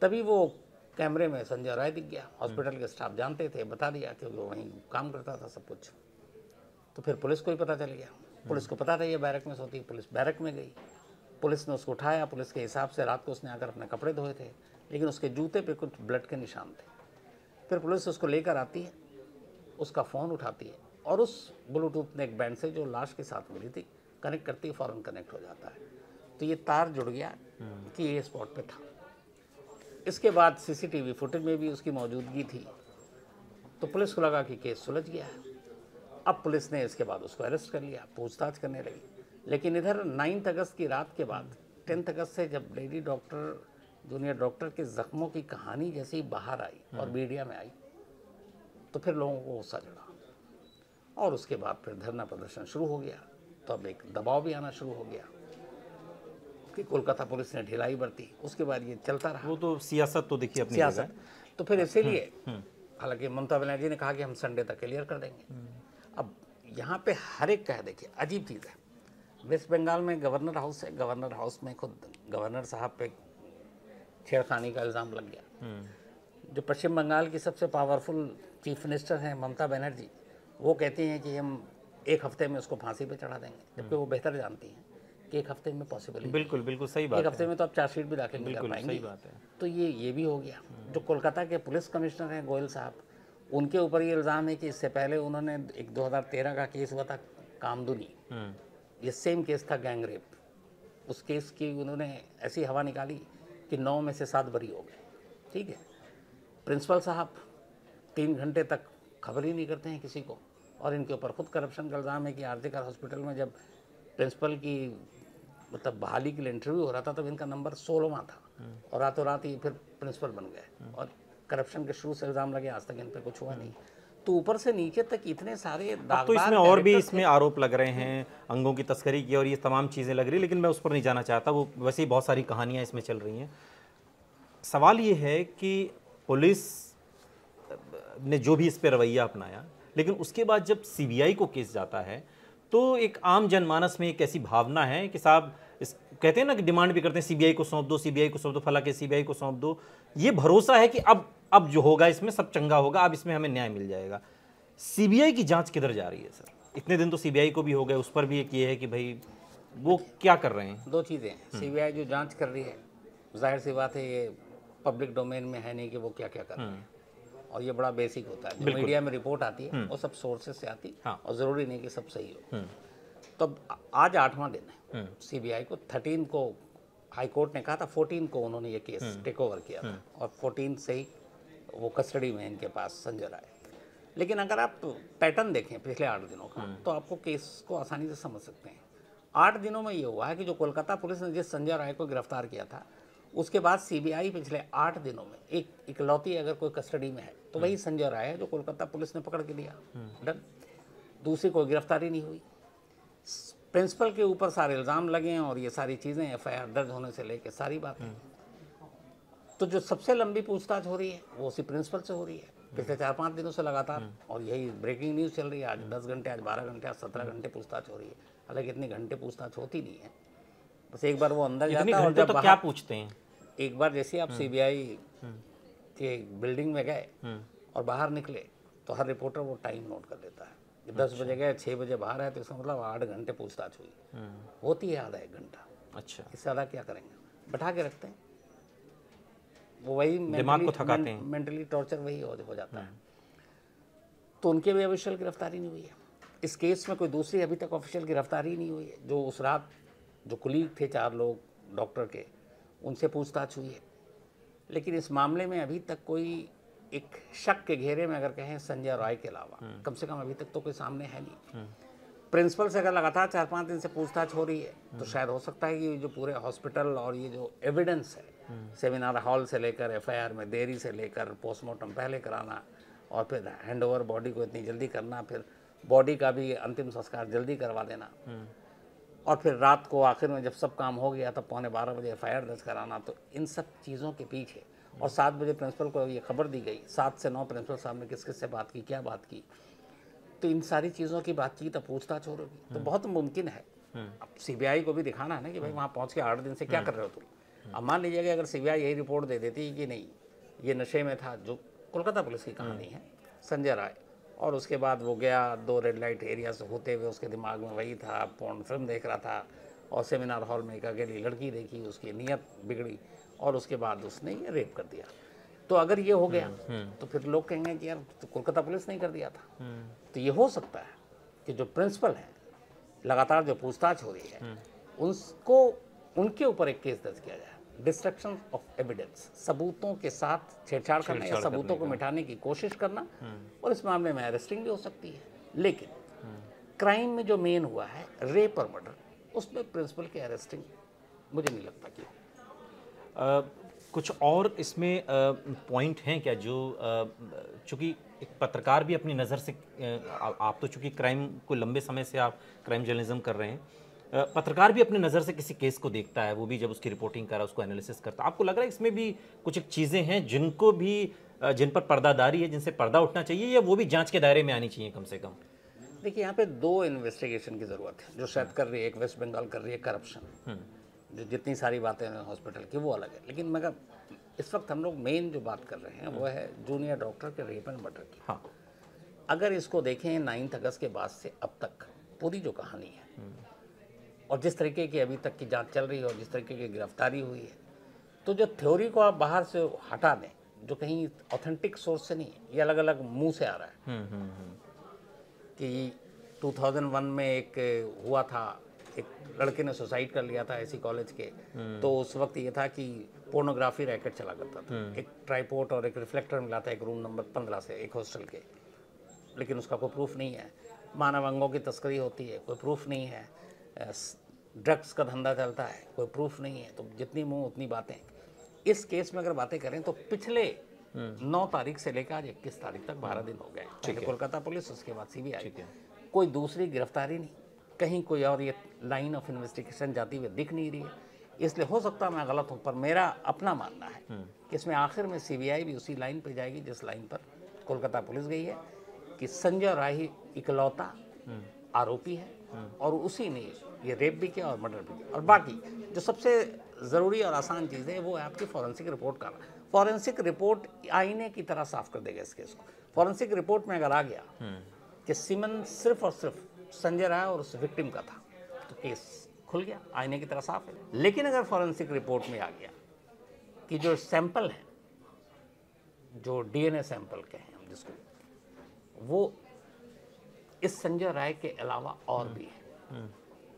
तभी वो कैमरे में संजय राय दिख गया। हॉस्पिटल के स्टाफ जानते थे, बता दिया क्योंकि वो वहीं काम करता था सब कुछ। तो फिर पुलिस को ही पता चल गया। पुलिस को पता था ये बैरक में सोती, पुलिस बैरक में गई। पुलिस ने उसको उठाया। पुलिस के हिसाब से रात को उसने आकर अपने कपड़े धोए थे, लेकिन उसके जूते पे कुछ ब्लड के निशान थे। फिर पुलिस उसको लेकर आती है, उसका फ़ोन उठाती है और उस ब्लूटूथ नेक बैंड से जो लाश के साथ मिली थी कनेक्ट करती है, फ़ौरन कनेक्ट हो जाता है। तो ये तार जुड़ गया कि ये स्पॉट पे था। इसके बाद सीसीटीवी फुटेज में भी उसकी मौजूदगी थी, तो पुलिस को लगा कि केस सुलझ गया है। अब पुलिस ने इसके बाद उसको अरेस्ट कर लिया, पूछताछ करने लगी। लेकिन इधर 9 अगस्त की रात के बाद 10 अगस्त से जब लेडी डॉक्टर, जूनियर डॉक्टर के ज़ख्मों की कहानी जैसे ही बाहर आई और मीडिया में आई तो फिर लोगों को गुस्सा चढ़ा और उसके बाद फिर धरना प्रदर्शन शुरू हो गया। तो अब एक दबाव भी आना शुरू हो गया कि कोलकाता पुलिस ने ढिलाई बरती। उसके बाद ये चलता रहा। वो तो सियासत तो देखिए अपनी सियासत। तो फिर इसीलिए हालांकि ममता बनर्जी ने कहा कि हम संडे तक क्लियर कर देंगे। अब यहाँ पे हर एक का है, देखिए अजीब चीज़ है। वेस्ट बंगाल में गवर्नर हाउस है, गवर्नर हाउस में खुद गवर्नर साहब पे छेड़खानी का इल्ज़ाम लग गया। जो पश्चिम बंगाल की सबसे पावरफुल चीफ मिनिस्टर हैं ममता बनर्जी, वो कहती हैं कि हम एक हफ्ते में उसको फांसी पे चढ़ा देंगे, जबकि वो बेहतर जानती हैं कि एक हफ्ते में पॉसिबल ही बिल्कुल बिल्कुल सही बात एक हफ्ते में तो आप चार्जशीट भी दाखिल नहीं कर बिल्कुल पाएंगे। सही बात है। तो ये भी हो गया। जो कोलकाता के पुलिस कमिश्नर हैं गोयल साहब, उनके ऊपर ये इल्ज़ाम है कि इससे पहले उन्होंने एक 2013 का केस हुआ था कामदुनी, ये सेम केस था गैंग रेप। उस केस की उन्होंने ऐसी हवा निकाली कि 9 में से 7 बरी हो गए। ठीक है, प्रिंसिपल साहब 3 घंटे तक खबर ही नहीं करते हैं किसी को, और इनके ऊपर खुद करप्शन का इल्ज़ाम है कि आरजीकर हॉस्पिटल में जब प्रिंसिपल की मतलब बहाली के लिए इंटरव्यू हो रहा था तब इनका नंबर 16वां था और रातों रात ही फिर प्रिंसिपल बन गए। और करप्शन के शुरू से इल्ज़ाम लगे, आज तक इन पर कुछ हुआ नहीं। तो ऊपर से नीचे तक इतने सारे अब तो इसमें और भी इसमें आरोप लग रहे हैं, अंगों की तस्करी की और ये तमाम चीज़ें लग रही है, लेकिन मैं उस पर नहीं जाना चाहता। वो वैसे ही बहुत सारी कहानियाँ इसमें चल रही हैं। सवाल ये है कि पुलिस ने जो भी इस पर रवैया अपनाया, लेकिन उसके बाद जब सीबीआई को केस जाता है तो एक आम जनमानस में एक ऐसी भावना है कि साहब कहते हैं ना कि डिमांड भी करते हैं सीबीआई को सौंप दो, सीबीआई को सौंप दो, फला के सीबीआई को सौंप दो। ये भरोसा है कि अब जो होगा इसमें सब चंगा होगा, अब इसमें हमें न्याय मिल जाएगा। सीबीआई की जांच किधर जा रही है सर? इतने दिन तो सीबीआई को भी हो गए, उस पर भी एक ये है कि भाई वो क्या कर रहे हैं? 2 चीज़ें, सीबीआई जो जांच कर रही है जाहिर सी बात है ये पब्लिक डोमेन में है नहीं कि वो क्या क्या कर रहे हैं, और ये बड़ा बेसिक होता है। जो मीडिया में रिपोर्ट आती है वो सब सोर्सेज से आती है और ज़रूरी नहीं कि सब सही हो। तो आज 8वां दिन है सीबीआई को। 13 को हाई कोर्ट ने कहा था, 14 को उन्होंने ये केस टेक ओवर किया था और 14 से ही वो कस्टडी में इनके पास संजय राय। लेकिन अगर आप पैटर्न देखें पिछले 8 दिनों का तो आपको केस को आसानी से समझ सकते हैं। 8 दिनों में ये हुआ है कि जो कोलकाता पुलिस ने जिस संजय राय को गिरफ्तार किया था उसके बाद सीबीआई पिछले 8 दिनों में एक इकलौती अगर कोई कस्टडी में है तो वही संजय राय है जो कोलकाता पुलिस ने पकड़ के लिया। डन। दूसरी कोई गिरफ्तारी नहीं हुई। प्रिंसिपल के ऊपर सारे इल्ज़ाम लगे हैं और ये सारी चीज़ें एफआईआर दर्ज होने से लेकर सारी बातें। तो जो सबसे लंबी पूछताछ हो रही है वो उसी प्रिंसिपल से हो रही है पिछले 4-5 दिनों से लगातार, और यही ब्रेकिंग न्यूज़ चल रही है। आज 10 घंटे, आज 12 घंटे, आज 17 घंटे पूछताछ हो रही है। हालांकि इतने घंटे पूछताछ होती नहीं है, बस एक बार वो अंदर जाता है और जब तो क्या पूछते हैं? एक बार जैसे आप सीबीआई के बिल्डिंग में गए और बाहर निकले तो हर रिपोर्टर वो टाइम नोट कर लेता है। 10 बजे गए, 6 बजे बाहर आए तो इसका मतलब 8 घंटे पूछताछ हुई। होती है आधा 1 घंटा। अच्छा, इससे ज़्यादा क्या करेंगे? बैठा के रखते हैं, वो वही दिमाग को थकाते हैं, मेंटली टॉर्चर वही हो जाता है। तो उनके भी ऑफिशियल गिरफ्तारी नहीं हुई है इस केस में। कोई दूसरी अभी तक ऑफिशियल गिरफ्तारी नहीं हुई है। जो उस रात जो कुलीग थे 4 लोग डॉक्टर के, उनसे पूछताछ हुई है, लेकिन इस मामले में अभी तक कोई एक शक के घेरे में अगर कहें संजय राय के अलावा कम से कम अभी तक तो कोई सामने है नहीं। प्रिंसिपल से अगर लगातार 4-5 दिन से पूछताछ हो रही है तो शायद हो सकता है कि जो पूरे हॉस्पिटल और ये जो एविडेंस है, सेमिनार हॉल से लेकर एफआईआर में देरी से लेकर पोस्टमार्टम पहले कराना और फिर हैंडओवर बॉडी को इतनी जल्दी करना, फिर बॉडी का भी अंतिम संस्कार जल्दी करवा देना और फिर रात को आखिर में जब सब काम हो गया तब 11:15 बजे एफआईआर दर्ज कराना, तो इन सब चीज़ों के पीछे और 7 बजे प्रिंसिपल को ये खबर दी गई, 7 से 9 प्रिंसिपल साहब ने किस किस से बात की, क्या बात की, तो इन सारी चीज़ों की बातचीत अब पूछताछ हो रही तो बहुत मुमकिन है। अब सीबीआई को भी दिखाना है ना कि भाई वहाँ पहुँच के 8 दिन से क्या कर रहे हो तुम। अब मान लीजिए कि अगर सीबीआई यही रिपोर्ट दे देती कि नहीं ये नशे में था, जो कोलकाता पुलिस की कहानी है संजय राय, और उसके बाद वो गया 2 रेड लाइट एरिया से होते हुए, उसके दिमाग में वही था, पोर्न फिल्म देख रहा था और सेमिनार हॉल में एक अकेली लड़की देखी, उसकी नीयत बिगड़ी और उसके बाद उसने ये रेप कर दिया। तो अगर ये हो गया तो फिर लोग कहेंगे कि यार तो कोलकाता पुलिस नहीं कर दिया था। तो ये हो सकता है कि जो प्रिंसिपल है, लगातार जो पूछताछ हो रही है, उसको उनके ऊपर एक केस दर्ज किया जाए, डिस्ट्रक्शन ऑफ एविडेंस, सबूतों के साथ छेड़छाड़ करना या सबूतों को मिटाने की कोशिश करना, और इस मामले में अरेस्टिंग भी हो सकती है। लेकिन क्राइम में जो मेन हुआ है रेप और मर्डर, उसमें प्रिंसिपल की अरेस्टिंग मुझे नहीं लगता कि कुछ और इसमें पॉइंट हैं क्या जो चूँकि एक पत्रकार भी अपनी नज़र से आप तो चूँकि क्राइम को लंबे समय से आप क्राइम जर्नलिज्म कर रहे हैं, पत्रकार भी अपनी नज़र से किसी केस को देखता है, वो भी जब उसकी रिपोर्टिंग कर रहा है उसको एनालिसिस करता है। आपको लग रहा है इसमें भी कुछ एक चीज़ें हैं जिनको भी जिन पर पर्दादारी है, जिनसे पर्दा उठना चाहिए, या वो भी जांच के दायरे में आनी चाहिए कम से कम? देखिए यहाँ पे 2 इन्वेस्टिगेशन की ज़रूरत है, जो शायद कर रही है, एक वेस्ट बंगाल कर रही है करप्शन, जो जितनी सारी बातें हैं हॉस्पिटल की वो अलग है, लेकिन मगर इस वक्त हम लोग मेन जो बात कर रहे हैं वो है जूनियर डॉक्टर के रेप एंड मर्डर की। हाँ, अगर इसको देखें 9 अगस्त के बाद से अब तक पूरी जो कहानी है और जिस तरीके की अभी तक की जांच चल रही है और जिस तरीके की गिरफ्तारी हुई है, तो जो थ्योरी को आप बाहर से हटा दें, जो कहीं ऑथेंटिक सोर्स से नहीं है, ये अलग अलग मुंह से आ रहा है कि 2001 में एक हुआ था, एक लड़के ने सुसाइड कर लिया था ऐसी कॉलेज के, तो उस वक्त ये था कि पोर्नोग्राफी रैकेट चला करता था, एक ट्राइपोड और एक रिफ्लेक्टर मिला था एक रूम नंबर 15 से एक हॉस्टल के, लेकिन उसका कोई प्रूफ नहीं है। मानव अंगों की तस्करी होती है, कोई प्रूफ नहीं है। ड्रग्स का धंधा चलता है, कोई प्रूफ नहीं है। तो जितनी मुंह उतनी बातें। इस केस में अगर बातें करें तो पिछले 9 तारीख से लेकर आज 21 तारीख तक 12 दिन हो गए, पहले कोलकाता पुलिस, उसके बाद सीबीआई, कोई दूसरी गिरफ्तारी नहीं, कहीं कोई और ये लाइन ऑफ इन्वेस्टिगेशन जाती हुई दिख नहीं रही है। इसलिए हो सकता है मैं गलत हूँ, पर मेरा अपना मानना है कि इसमें आखिर में सीबीआई भी उसी लाइन पर जाएगी जिस लाइन पर कोलकाता पुलिस गई है, कि संजय राय ही इकलौता आरोपी है और उसी ने ये रेप भी किया और मर्डर भी किया। और बाकी जो सबसे ज़रूरी और आसान चीज़ है वो है आपकी फॉरेंसिक रिपोर्ट का। फॉरेंसिक रिपोर्ट आईने की तरह साफ कर देगा इस केस को। फॉरेंसिक रिपोर्ट में अगर आ गया कि सीमन सिर्फ और सिर्फ संजय राय और उस विक्टिम का था, तो केस खुल गया, आईने की तरह साफ है। लेकिन अगर फॉरेंसिक रिपोर्ट में आ गया कि जो सैंपल है, जो डीएनए सैंपल के हैं हम जिसको, वो इस संजय राय के अलावा और भी है,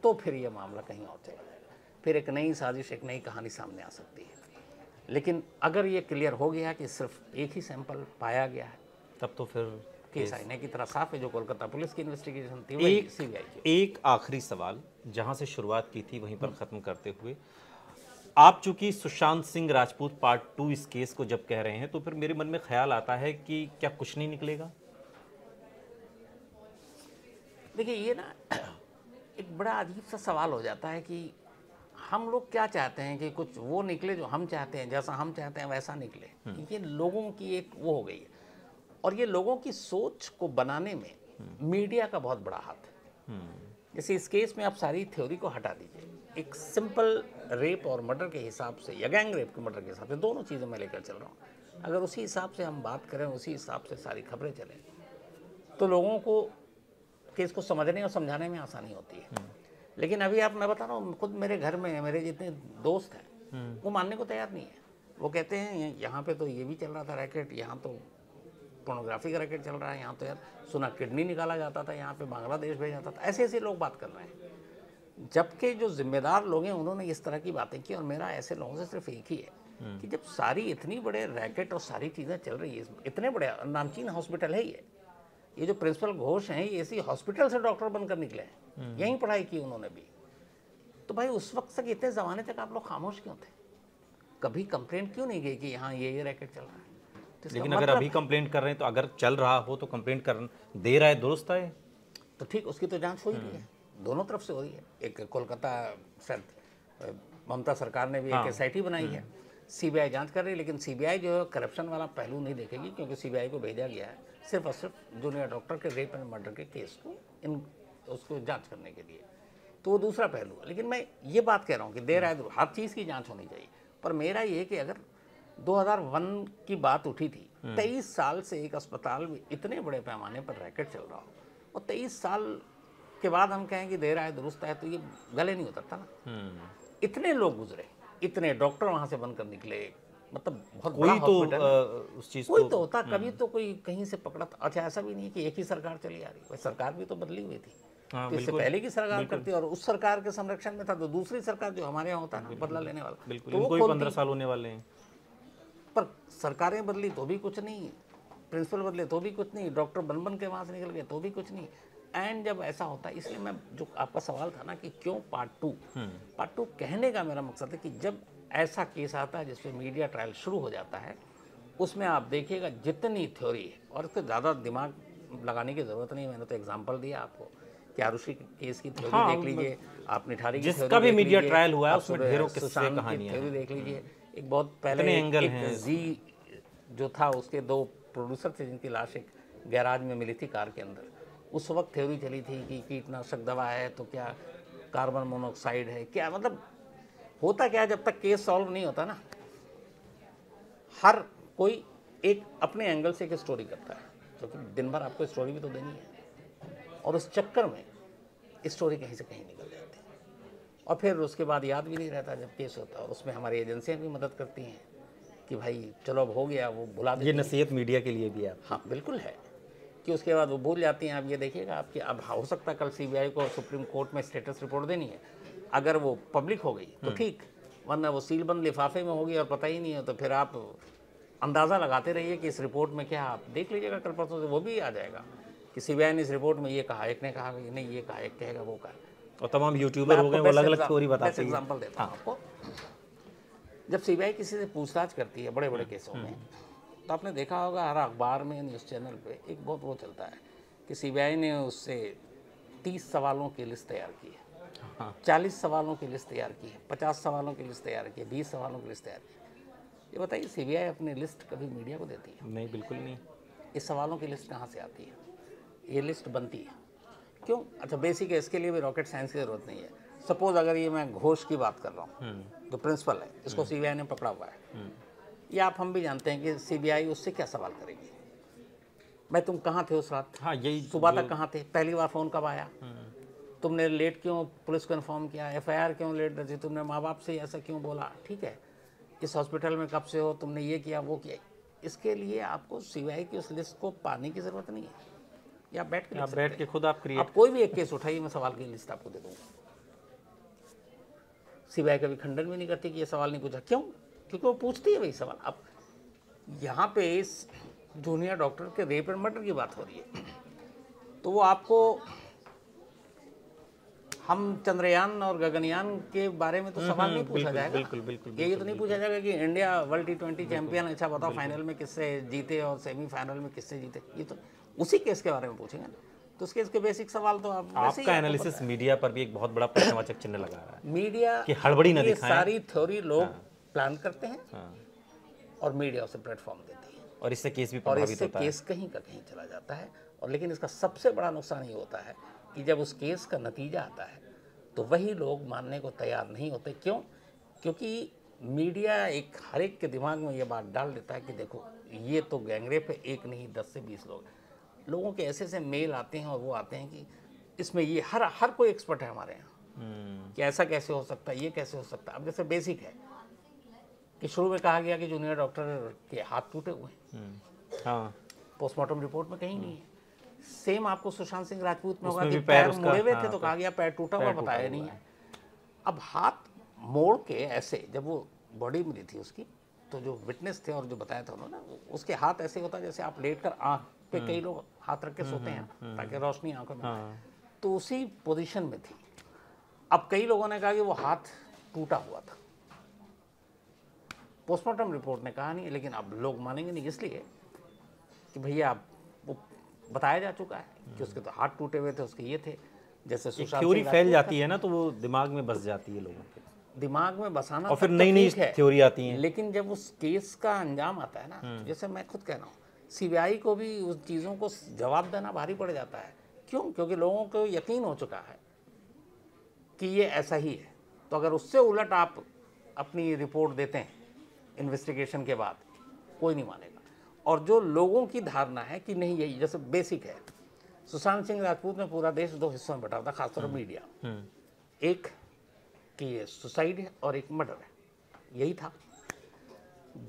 तो फिर ये मामला कहीं और चला जाएगा, फिर एक नई साजिश, एक नई कहानी सामने आ सकती है। लेकिन अगर ये क्लियर हो गया कि सिर्फ एक ही सैंपल पाया गया है, तब तो फिर केस आईने की तरह साफ है। जो कोलकाता पुलिस की इन्वेस्टिगेशन थी वही सीबीआई की। एक आखिरी सवाल, जहां से शुरुआत की थी वहीं पर ख़त्म करते हुए, आप चूंकि सुशांत सिंह राजपूत पार्ट 2 इस केस को जब कह रहे हैं, तो फिर मेरे मन में ख्याल आता है कि क्या कुछ नहीं निकलेगा? देखिए ये ना एक बड़ा अजीब सा सवाल हो जाता है कि हम लोग क्या चाहते हैं कि कुछ वो निकले जो हम चाहते हैं, जैसा हम चाहते हैं वैसा निकले। ये लोगों की एक वो हो गई है, और ये लोगों की सोच को बनाने में मीडिया का बहुत बड़ा हाथ है। जैसे इस केस में आप सारी थ्योरी को हटा दीजिए, एक सिंपल रेप और मर्डर के हिसाब से या गैंग रेप के मर्डर के हिसाब से, दोनों चीज़ें मैं लेकर चल रहा हूँ। अगर उसी हिसाब से हम बात करें, उसी हिसाब से सारी खबरें चलें, तो लोगों को केस को समझने और समझाने में आसानी होती है। लेकिन अभी मैं बता रहा हूँ, खुद मेरे घर में मेरे जितने दोस्त हैं वो मानने को तैयार नहीं है। वो कहते हैं यहाँ पे तो ये भी चल रहा था रैकेट, यहाँ तो पोर्नोग्राफी का रैकेट चल रहा है, यहाँ तो यार सुना किडनी निकाला जाता था, यहाँ पे बांग्लादेश भेजा जाता था। ऐसे ऐसे लोग बात कर रहे हैं, जबकि जो जिम्मेदार लोग हैं उन्होंने इस तरह की बातें की। और मेरा ऐसे लोगों से सिर्फ एक ही है कि जब सारी इतनी बड़े रैकेट और सारी चीज़ें चल रही है, इतने बड़े नामचीन हॉस्पिटल है ये जो प्रिंसिपल घोष हैं ये इसी हॉस्पिटल से डॉक्टर बनकर निकले हैं, यहीं पढ़ाई की उन्होंने भी। तो भाई उस वक्त तक, इतने ज़माने तक आप लोग खामोश क्यों थे? कभी कंप्लेंट क्यों नहीं गई कि यहाँ ये रैकेट चल रहा है? तो लेकिन अगर अभी कंप्लेंट कर रहे हैं तो अगर चल रहा हो तो कंप्लेंट कर दे रहा है, दुरुस्त है तो ठीक, उसकी तो जांच हो ही रही है, दोनों तरफ से हो रही है। एक कोलकाता शायद ममता सरकार ने भी एक एसआईटी बनाई है, सीबीआई जांच कर रही है, लेकिन सीबीआई जो है करप्शन वाला पहलू नहीं देखेगी, क्योंकि सीबीआई को भेजा गया है सिर्फ और सिर्फ जूनियर डॉक्टर के रेप एंड मर्डर के केस को उसको जांच करने के लिए। तो वो दूसरा पहलू है। लेकिन मैं ये बात कह रहा हूँ कि देर आए हर चीज़ की जाँच होनी चाहिए, पर मेरा ये कि अगर 2001 की बात उठी थी, 23 साल से एक अस्पताल में इतने बड़े पैमाने पर रैकेट चल रहा हो और 23 साल के बाद हम कहें कि देर आए दुरुस्त है, तो ये गले नहीं उतरता ना। इतने लोग गुजरे, इतने डॉक्टर वहां से बनकर निकले, मतलब बहुत बड़ा हॉस्पिटल। उस चीज कोई तो होता, कभी तो कोई कहीं से पकड़ा था। अच्छा, ऐसा भी नहीं कि एक ही सरकार चली आ रही, सरकार भी तो बदली हुई थी। तो इससे पहले की सरकार करती और उस सरकार के संरक्षण में था, तो दूसरी सरकार जो हमारे यहाँ होता है ना, बदला लेने वाला, बिल्कुल, तो वो 15 साल होने वाले हैं। पर सरकारें बदली तो भी कुछ नहीं, प्रिंसिपल बदले तो भी कुछ नहीं, डॉक्टर बन के वहाँ से निकल गए तो भी कुछ नहीं। एंड जब ऐसा होता है, इसलिए मैं, जो आपका सवाल था ना कि क्यों पार्ट टू कहने का मेरा मकसद है कि जब ऐसा केस आता है जिसमें मीडिया ट्रायल शुरू हो जाता है, उसमें आप देखिएगा जितनी थ्योरी है, और इसको ज़्यादा दिमाग लगाने की ज़रूरत नहीं। मैंने तो एग्जाम्पल दिया आपको कि आरुषि केस की थ्योरी देख लीजिए, आप निठारी की जिसका भी मीडिया ट्रायल हुआ है उसमें ढेरों किस्से कहानियां थ्योरी देख लीजिए। एक बहुत पहले एक जी जो था, उसके 2 प्रोड्यूसर थे जिनकी लाश एक गैराज में मिली थी कार के अंदर। उस वक्त थ्योरी चली थी कि कीटनाशक दवा है तो क्या कार्बन मोनोऑक्साइड है, क्या मतलब होता क्या है, जब तक केस सॉल्व नहीं होता ना, हर कोई एक अपने एंगल से एक स्टोरी करता है, क्योंकि दिन भर आपको स्टोरी भी तो देनी है, और उस चक्कर में स्टोरी कहीं से कहीं निकल जाती है, और फिर उसके बाद याद भी नहीं रहता जब केस होता है। और उसमें हमारी एजेंसियां भी मदद करती हैं कि भाई चलो अब हो गया, वो भुला देती हैं। ये नसीहत मीडिया के लिए भी है। हाँ बिल्कुल है, कि उसके बाद वो भूल जाती हैं। आप ये देखिएगा आपकी, अब हो सकता है कल सीबीआई को सुप्रीम कोर्ट में स्टेटस रिपोर्ट देनी है, अगर वो पब्लिक हो गई तो ठीक, वरना वो सीलबंद लिफाफे में होगी और पता ही नहीं है, तो फिर आप अंदाज़ा लगाते रहिए कि इस रिपोर्ट में क्या। आप देख लीजिएगा कल परसों से वो भी आ जाएगा कि सीबीआई ने इस रिपोर्ट में ये कहा, एक ने कहा नहीं, ये कहा, एक कहेगा वो कहा, और तमाम यूट्यूबर हो गए वो अलग अलग स्टोरी बताते हैं। एग्जाम्पल देता हूँ आपको, जब सीबीआई किसी से पूछताछ करती है बड़े बड़े केसों में, तो आपने देखा होगा हर अखबार में, न्यूज़ चैनल पे एक बहुत वो चलता है कि सीबीआई ने उससे 30 सवालों की लिस्ट तैयार की है, 40 सवालों की लिस्ट तैयार की है, 50 सवालों की लिस्ट तैयार की है, 20 सवालों की लिस्ट तैयार की है। ये बताइए, सीबीआई अपनी लिस्ट कभी मीडिया को देती है? नहीं, बिल्कुल नहीं। इस सवालों की लिस्ट कहाँ से आती है? ये लिस्ट बनती है क्यों? अच्छा, बेसिक है, इसके लिए भी रॉकेट साइंस की ज़रूरत नहीं है। सपोज अगर ये मैं घोष की बात कर रहा हूँ, जो प्रिंसिपल है, इसको सीबीआई ने पकड़ा हुआ है, या आप हम भी जानते हैं कि सीबीआई उससे क्या सवाल करेगी? भाई तुम कहाँ थे उस रात? हाँ, यही सुबह तक कहाँ थे? पहली बार फ़ोन कब आया? तुमने लेट क्यों पुलिस को इन्फॉर्म किया? एफआईआर क्यों लेट रची? तुमने माँ बाप से ऐसा क्यों बोला? ठीक है, इस हॉस्पिटल में कब से हो? तुमने ये किया, वो किया। इसके लिए आपको सीबीआई की उस लिस्ट को पाने की ज़रूरत नहीं है, या बैठ के खुद आप क्रिएट, आप कोई भी एक केस उठाइए, मैं सवाल की लिस्ट आपको दे दूँगा। सीबीआई कभी खंडन भी नहीं करती कि ये सवाल नहीं पूछा। क्यों? क्योंकि वो पूछती है वही सवाल। अब यहाँ पे इस जूनियर डॉक्टर के रेप एंड मर्डर की बात हो रही है, तो वो आपको, हम चंद्रयान और गगनयान के बारे में तो सवाल नहीं पूछा जाएगा। बिल्कुल, ये तो नहीं पूछा जाएगा कि इंडिया वर्ल्ड T20 चैंपियन, अच्छा बताओ फाइनल में किससे जीते और सेमीफाइनल में किससे जीते, ये तो उसी केस के बारे में पूछेंगे ना। तो उसके इसके बेसिक सवाल तो आपका एनालिसिस मीडिया पर भी एक बहुत बड़ा प्रश्नवाचक चिन्ह लगा रहा है। मीडिया कि हड़बड़ी न दिखाएं, सारी थ्योरी लोग प्लान करते हैं और मीडिया उसे प्लेटफॉर्म देती है, और इससे केस भी और प्रभावित इससे होता है। केस कहीं का कहीं चला जाता है। और लेकिन इसका सबसे बड़ा नुकसान ये होता है कि जब उस केस का नतीजा आता है तो वही लोग मानने को तैयार नहीं होते। क्यों? क्योंकि मीडिया एक हर एक के दिमाग में ये बात डाल देता है कि देखो ये तो गैंगरेप है, एक नहीं 10 से 20 लोगों के ऐसे ऐसे मेल आते हैं, और वो आते हैं कि इसमें ये हर कोई एक्सपर्ट है हमारे यहाँ कि ऐसा कैसे हो सकता है, ये कैसे हो सकता है। अब जैसे बेसिक है कि शुरू में कहा गया कि जूनियर डॉक्टर के हाथ टूटे हुए हैं, हाँ, पोस्टमार्टम रिपोर्ट में कहीं नहीं है। सेम आपको सुशांत सिंह राजपूत में होगा उसमें कि भी पैर पैर मुड़े हुए उसका, थे तो कहा गया पैर टूटा हुआ, बताया नहीं है। अब हाथ मोड़ के ऐसे जब वो बॉडी मिली थी उसकी, तो जो विटनेस थे और जो बताया था उन्होंने, उसके हाथ ऐसे होता है जैसे आप लेट कर आँख पे कई लोग हाथ रख के सोते हैं ताकि रोशनी आंखों में आए, तो उसी पोजीशन में थी। अब कई लोगों ने कहा कि वो हाथ टूटा हुआ था, पोस्टमार्टम रिपोर्ट ने कहा नहीं, लेकिन अब लोग मानेंगे नहीं इसलिए कि भैया वो बताया जा चुका है कि उसके तो हाथ टूटे हुए थे, उसके ये थे। जैसे थ्योरी फैल जाती है ना, तो वो दिमाग में बस जाती है लोगों के, दिमाग में बसाना, और फिर नई नई थ्योरी आती है। लेकिन जब उस केस का अंजाम आता है ना, तो जैसे मैं खुद कह रहा हूँ, सीबीआई को भी उस चीज़ों को जवाब देना भारी पड़ जाता है। क्यों? क्योंकि लोगों को यकीन हो चुका है कि ये ऐसा ही है। तो अगर उससे उलट आप अपनी रिपोर्ट देते हैं इन्वेस्टिगेशन के बाद, कोई नहीं मानेगा। और जो लोगों की धारणा है कि नहीं यही, जैसे बेसिक है, सुशांत सिंह राजपूत में पूरा देश दो हिस्सों में बटा था, खासतौर पर मीडिया, एक कि ये सुसाइड है और एक मर्डर है, यही था।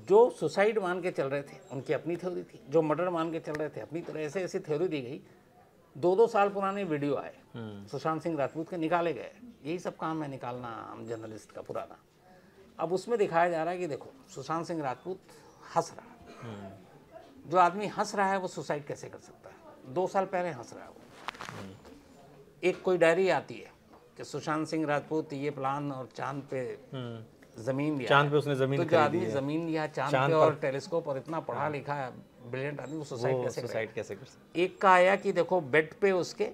जो सुसाइड मान के चल रहे थे उनकी अपनी थ्योरी थी, जो मर्डर मान के चल रहे थे अपनी तरह, ऐसे ऐसी थ्योरी दी गई। 2-2 साल पुराने वीडियो आए सुशांत सिंह राजपूत के, निकाले गए। यही सब काम है निकालना हम जर्नलिस्ट का पुराना। अब उसमें दिखाया जा रहा है कि देखो सुशांत सिंह राजपूत हंस रहा है, जो आदमी हंस रहा है वो सुसाइड कैसे कर सकता है? 2 साल पहले हंस रहा है वो। एक कोई डायरी आती है कि सुशांत सिंह राजपूत ये प्लान और चांद पे जमीन लिया, चांद पे उसने जमीन तो जो आदमी जमीन लिया चांद पे और टेलीस्कोप और इतना पढ़ा लिखा है ब्रिलियंट आदमी, वो सुसाइड कैसे कर सकता? एक का आया कि देखो बेड पे उसके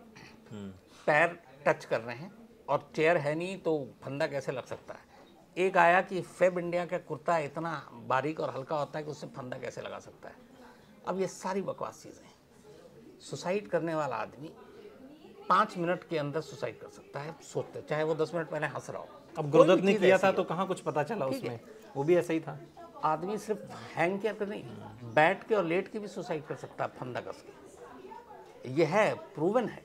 पैर टच कर रहे हैं और चेयर है नहीं तो फंदा कैसे लग सकता है। एक आया कि फेब इंडिया का कुर्ता इतना बारीक और हल्का होता है कि उससे फंदा कैसे लगा सकता है। अब ये सारी बकवास चीज़ें हैं। सुसाइड करने वाला आदमी 5 मिनट के अंदर सुसाइड कर सकता है, सोचते, चाहे वो 10 मिनट पहले हंस रहा हो। अब गुरुदत्त ने किया था तो कहाँ कुछ पता चला उसमें, वो भी ऐसा ही था। आदमी सिर्फ हैंग किया कर नहीं, बैठ के और लेट के भी सुसाइड कर सकता है फंदा कस के। यह है, प्रूवन है।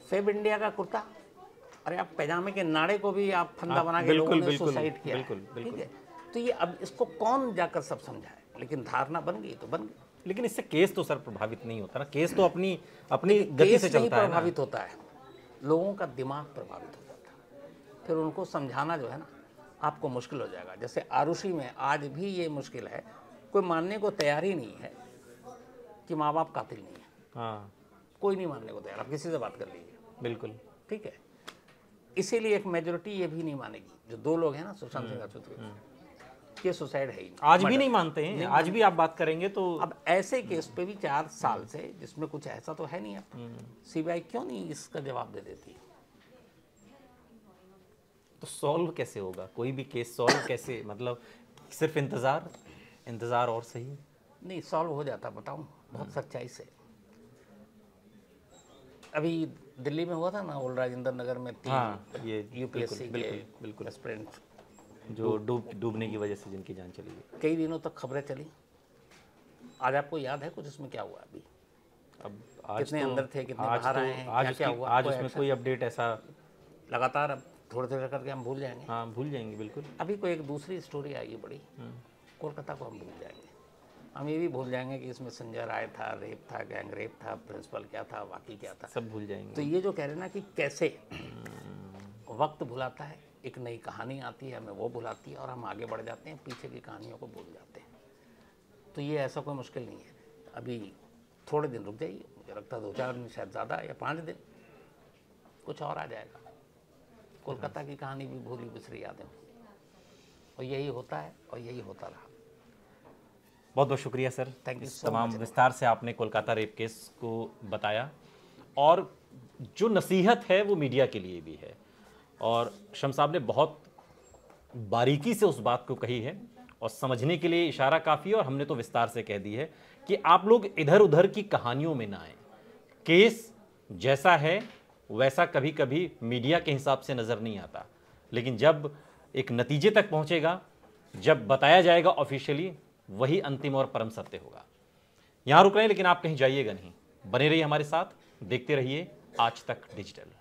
फेब इंडिया का कुर्ता, अरे आप पैजामे के नाड़े को भी आप फंदा बना के लोगों ने सुसाइड किया, ठीक है। तो ये अब इसको कौन जाकर सब समझाए, लेकिन धारणा बन गई तो बन गई। लेकिन इससे केस तो सर प्रभावित नहीं होता ना, केस तो अपनी गति से चलता है। प्रभावित होता है, लोगों का दिमाग प्रभावित हो जाता है। फिर उनको समझाना जो है ना आपको मुश्किल हो जाएगा। जैसे आरुषि में आज भी ये मुश्किल है, कोई मानने को तैयार ही नहीं है कि माँ बाप कातिल नहीं है। हाँ, कोई नहीं मानने को तैयार, आप किसी से बात कर लीजिए, बिल्कुल ठीक है। इसीलिए एक मेजोरिटी ये भी नहीं मानेगी, जो 2 लोग हैं ना सुशांत सिंह राजपूत के सुसाइड है ही नहीं, आज भी नहीं मानते हैं, आज भी आप बात करेंगे तो। अब ऐसे केस पे भी 4 साल से जिसमें कुछ ऐसा तो है नहीं, अब सीबीआई क्यों नहीं इसका जवाब दे देती? तो सॉल्व कैसे होगा कोई भी केस? सॉल्व कैसे, मतलब सिर्फ इंतजार और सही नहीं सॉल्व हो जाता, बताऊं बहुत सच्चाई से। अभी दिल्ली में हुआ था ना, ओल्ड राजेंद्र नगर में 3 यूपीएससी के बिल्कुल एस्पिरेंट जो डूबने की वजह से जिनकी जान चली गई। कई दिनों तक खबरें चली। आज आपको याद है कुछ उसमें क्या हुआ? अभी अब आज कितने तो, अंदर थे, कितने आज बाहर तो, आए हैं, आज क्या हुआ? आज उसमें कोई अपडेट ऐसा लगातार अब थोड़े करके हम भूल जाएंगे। हाँ, भूल जाएंगे बिल्कुल। अभी कोई एक दूसरी स्टोरी आएगी बड़ी, कोलकाता को हम भूल जाएंगे। हम ये भी भूल जाएंगे कि इसमें संजय राय था, रेप था, गैंग रेप था, प्रिंसिपल क्या था, बाकी क्या था, सब भूल जाएंगे। तो ये जो कह रहे हैं ना कि कैसे वक्त भुलाता है, एक नई कहानी आती है, हमें वो भुलाती है और हम आगे बढ़ जाते हैं, पीछे की कहानियों को भूल जाते हैं। तो ये ऐसा कोई मुश्किल नहीं है। अभी थोड़े दिन रुक जाइए, मुझे लगता है 2-4 दिन, शायद ज़्यादा, या 5 दिन, कुछ और आ जाएगा। कोलकाता की कहानी भी भूली बिसरी यादें, और यही होता है और यही होता रहा। बहुत बहुत शुक्रिया सर, थैंक यू इस सो तमाम मच। विस्तार से आपने कोलकाता रेप केस को बताया, और जो नसीहत है वो मीडिया के लिए भी है। और शम्स साहब ने बहुत बारीकी से उस बात को कही है, और समझने के लिए इशारा काफ़ी है, और हमने तो विस्तार से कह दी है कि आप लोग इधर उधर की कहानियों में ना आए। केस जैसा है वैसा कभी कभी मीडिया के हिसाब से नज़र नहीं आता, लेकिन जब एक नतीजे तक पहुंचेगा, जब बताया जाएगा ऑफिशियली, वही अंतिम और परम सत्य होगा। यहां रुक रहे हैं, लेकिन आप कहीं जाइएगा नहीं, बने रहिए हमारे साथ, देखते रहिए आज तक डिजिटल।